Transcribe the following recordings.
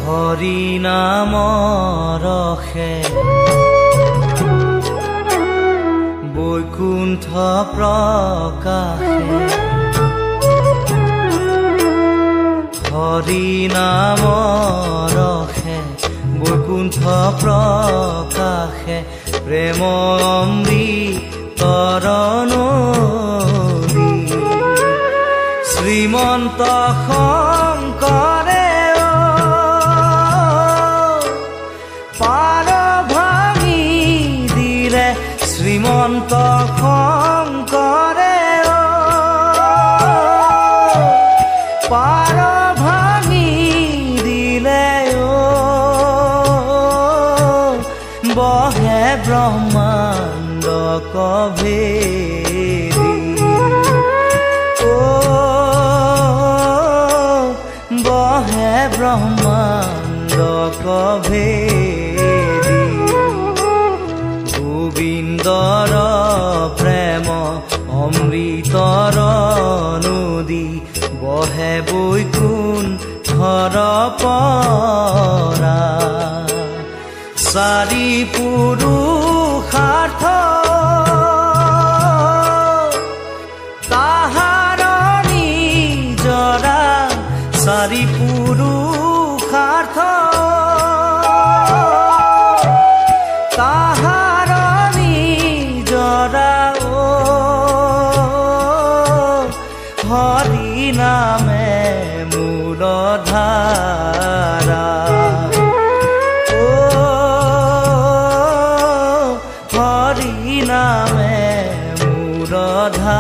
হৰি নাম ৰসে বৈকুণ্ঠ প্ৰকাশে হৰি নাম ৰসে বৈকুণ্ঠ প্ৰকাশে প্ৰেম অমৃতৰ নদী শ্ৰীমন্ত শংকৰে পাৰ ভাঙি দিলে শ্ৰীমন্ত শংকৰে পাৰ ভাঙি দিলে বহে ব্ৰহ্মাণ্ড কভেদি বহে ব্ৰহ্মাণ্ড কভেদি গোবিন্দৰ প্ৰেম অমৃতৰ নদী বহে বৈকুণ্ঠৰ পৰা চাৰি পুৰুষাৰ্থ তাহাৰ নিজৰা চাৰি পুৰুষাৰ্থ তাহাৰ নিজৰা হৰি নামে মূলধাৰা হৰি নামে মূলধাৰা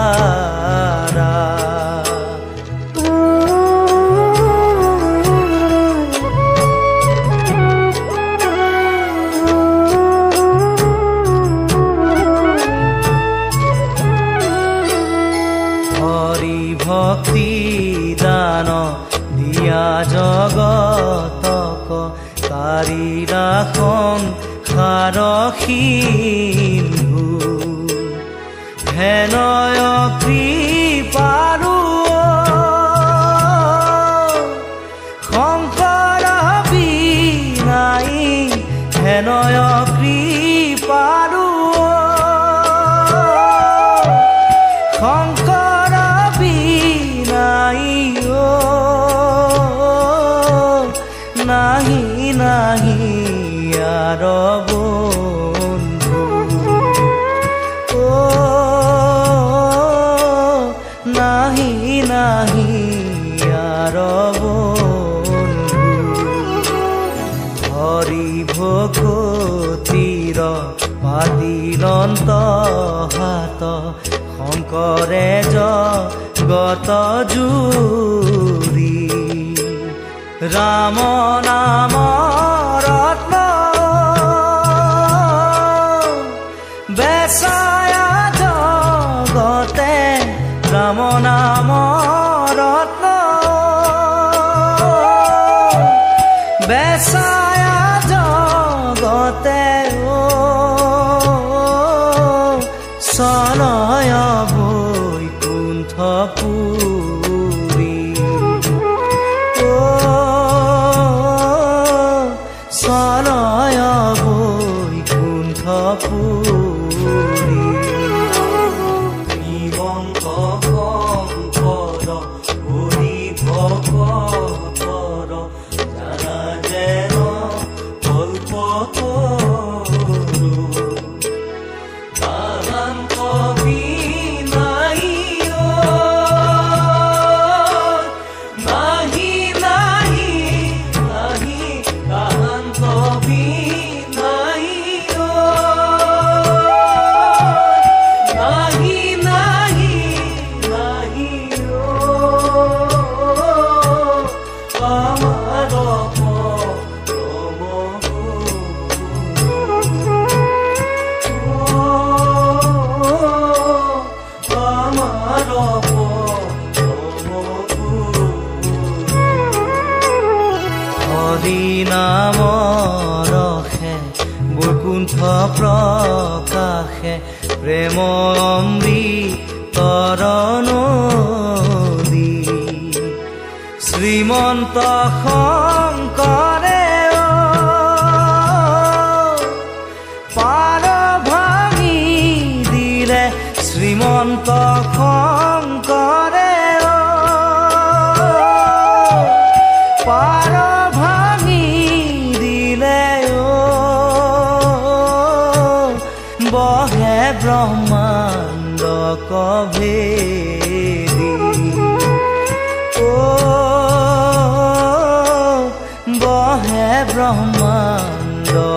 হৰি ভক্তি দান দিয়া জগতক কাৰিলা সংসাৰ সিন্ধু হেনয় কৃপাৰু শংকৰ বিনাই হেনয় কৃপাৰু শংকৰ বিনাই নাহি নাহি আৰ বন্ধু নাহি নাহি আৰ বন্ধু হৰি ভকতিৰ পাতিলন্ত হাত শংকৰে জগত জুৰি ৰাম নাম ৰত্ন বেচায়া জগতে ৰাম নাম ৰত্ন বেচায়া জগতে চলয় বৈকুণ্ঠপুৰী চলয় বৈকুণ্ঠপুৰী শ্ৰীমন্ত শংকৰ হৰি ভকতৰ জানা যেন কল্পতৰু তাহান্ত বিনাই নাহি নাহি নাহি তাহান্ত বিনাই নাহি নাহি নাহি আমার হৰি নাম ৰসে বৈকুণ্ঠ প্ৰকাশে প্ৰেম অমৃতৰ নদী শ্ৰীমন্ত শংকৰে শ্ৰীমন্ত শংকৰে পাৰ ভাঙি দিলে বহে ব্ৰহ্মাণ্ড কভেদি বহে ব্ৰহ্মাণ্ড